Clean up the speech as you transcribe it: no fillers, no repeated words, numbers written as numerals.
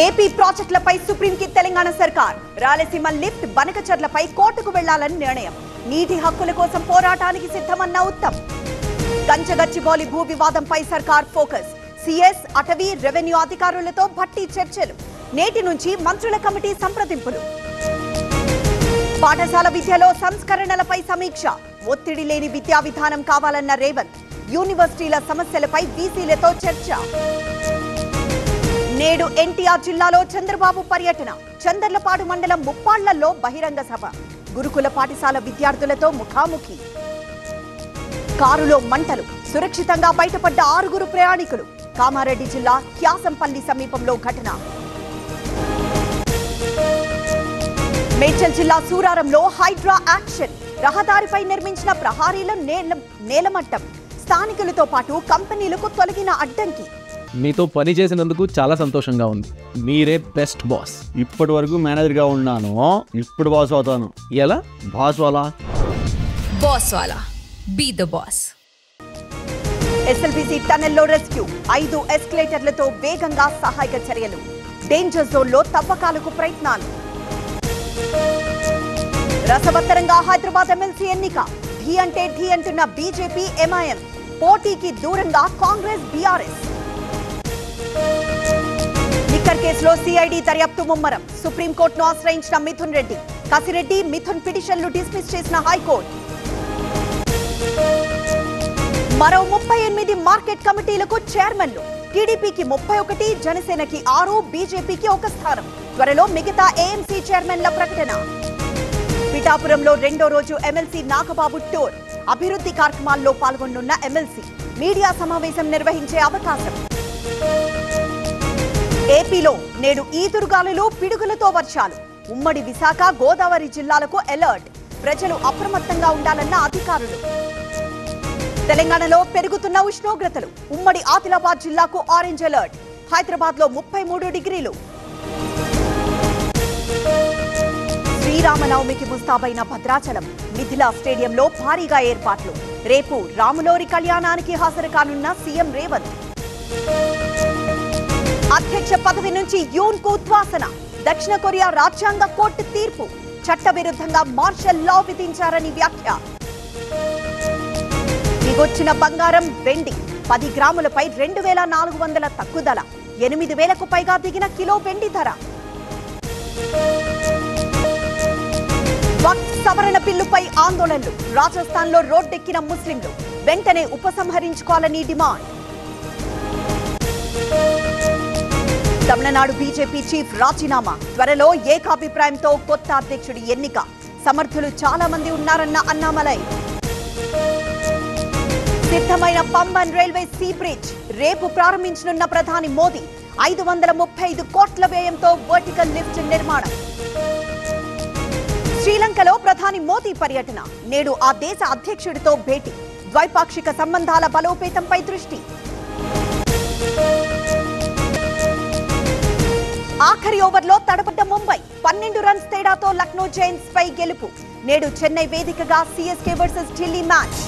AP ప్రాజెక్టులపై సుప్రీంకి తెలంగాణ సర్కార్. Rayalaseema lift బనకచర్లపై కోర్టుకు వెళ్లాలని నిర్ణయం. నీటి హక్కుల కోసం పోరాటానికి సిద్ధమన్న ఉత్తమ్. గంచగచ్చిబౌలి భూ వివాదంపై సర్కార్ ఫోకస్. సిఎస్, అటవీ, రెవెన్యూ అధికారులతో భట్టి చర్చలు. నేటి నుంచి మంత్రుల కమిటీ సంప్రదింపులు. పాఠశాల విద్యలో సంస్కరణలపై సమీక్ష. ఒత్తిడి లేని విద్యా విధానం కావాలన్న రేవంత్. యూనివర్సిటీల సమస్యలపై వీసీలతో చర్చ. నేడు ఎన్టీఆర్ జిల్లాలో చంద్రబాబు పర్యటన. చందర్లపాడు మండలం ముప్పాళ్లలో బహిరంగ సభ. గురుకుల పాఠశాల విద్యార్థులతో ముఖాముఖి. కారులో మంటలు. సురక్షితంగా బయటపడ్డ 6 ప్రయాణికులు. కామారెడ్డి జిల్లా క్యాసంపల్లి సమీపంలో ఘటన. మేడ్చల్ జిల్లా సూరారంలో హైడ్రా యాక్షన్. రహదారిపై నిర్మించిన ప్రహారీల నేలమట్టం. స్థానికులతో పాటు కంపెనీలకు తొలగిన అడ్డంకి. మీతో పని చేసినందుకు చాలా సంతోషంగా ఉంది. మీరే బెస్ట్ బాస్. ఇప్పటి వరకు మేనేజర్గా ఉన్నాను, ఇప్పుడు బాస్ అవుతాను. ఎలా? బాస్ వాలా బాస్ వాలా బీ ద బాస్. ఎస్ఎల్బీసీ టనెల్లో రెస్క్యూ. 5 ఎస్కలేటర్లతో వేగంగా సహాయక చర్యలు. డేంజర్ జోన్లో తవ్వకాలకు ప్రయత్నాలు. రసవత్తరంగా హైదరాబాద్ ఎమ్మెల్సీ ఎన్నిక. ఢీ అంటే ఢీ అంటున్న బీజేపీ, ఎంఐఎం. పోటీకి దూరంగా కాంగ్రెస్, బీఆర్ఎస్. లిక్కర్ కేసులో సిఐడి దర్యాప్తు ముమ్మరం. సుప్రీంకోర్టును ఆశ్రయించిన మిథున్ రెడ్డి. కసిరెడ్డి, మిథున్ పిటిషన్లు డిస్మిస్ చేసిన హైకోర్టు. మరో 38 మార్కెట్ కమిటీలకు చైర్మన్లు. టీడీపీకి 31, జనసేనకి 6, బీజేపీకి 1 స్థానం. త్వరలో మిగతా ఏఎంసీ చైర్మన్ల ప్రకటన. పిఠాపురంలో 2వ రోజు ఎమ్మెల్సీ నాగబాబు టూర్. అభివృద్ధి కార్యక్రమాల్లో పాల్గొనున్న ఎమ్మెల్సీ. మీడియా సమావేశం నిర్వహించే అవకాశం. ఏపీలో నేడు ఈదురుగాలులు, పిడుగులతో వర్షాలు. ఉమ్మడి విశాఖ, గోదావరి జిల్లాలకు అలర్ట్. ప్రజలు అప్రమత్తంగా ఉండాలన్న అధికారులు. తెలంగాణలో పెరుగుతున్న ఉష్ణోగ్రతలు. ఉమ్మడి ఆదిలాబాద్ జిల్లాకు ఆరెంజ్ అలర్ట్. హైదరాబాద్ లో 33 డిగ్రీలు. శ్రీరామనవమికి ముస్తాబైన భద్రాచలం. మిథిలా స్టేడియంలో భారీగా ఏర్పాట్లు. రేపు రాములోరి కళ్యాణానికి హాజరు కానున్న సీఎం రేవంత్. అధ్యక్ష పదవి నుంచి యూన్ కు ఉద్వాసన. దక్షిణ కొరియా రాజ్యాంగ కోర్టు తీర్పు. చట్టవిరుద్ధంగా మార్షల్ లా విధించారని వ్యాఖ్య. దిగొచ్చిన బంగారం, వెండి. 10 గ్రాములపై 2400 తగ్గుదల. 8000కు పైగా దిగిన కిలో వెండి ధర. వక్ఫ్ సవరణ బిల్లుపై ఆందోళనలు. రాజస్థాన్ లో రోడ్డెక్కిన ముస్లింలు. వెంటనే ఉపసంహరించుకోవాలని డిమాండ్. తమిళనాడు బీజేపీ చీఫ్ రాజీనామా. త్వరలో ఏకాభిప్రాయంతో కొత్త అధ్యక్షుడి ఎన్నిక. సమర్థులు చాలా మంది ఉన్నారన్న అన్నామలై. సిద్ధమైన పంబన్ రైల్వే సీ బ్రిడ్జ్. రేపు ప్రారంభించనున్న ప్రధాని మోదీ. 535 కోట్ల వ్యయంతో వర్టికల్ లిఫ్ట్ నిర్మాణం. శ్రీలంకలో ప్రధాని మోదీ పర్యటన. నేడు ఆ దేశ అధ్యక్షుడితో భేటీ. ద్వైపాక్షిక సంబంధాల బలోపేతంపై దృష్టి. ఆఖరి ఓవర్లో తడబడ్డ ముంబై. 12 రన్స్ తేడాతో లక్నో జైంట్స్ పై గెలుపు. నేడు చెన్నై వేదికగా సిఎస్కే వర్సెస్ ఢిల్లీ మ్యాచ్.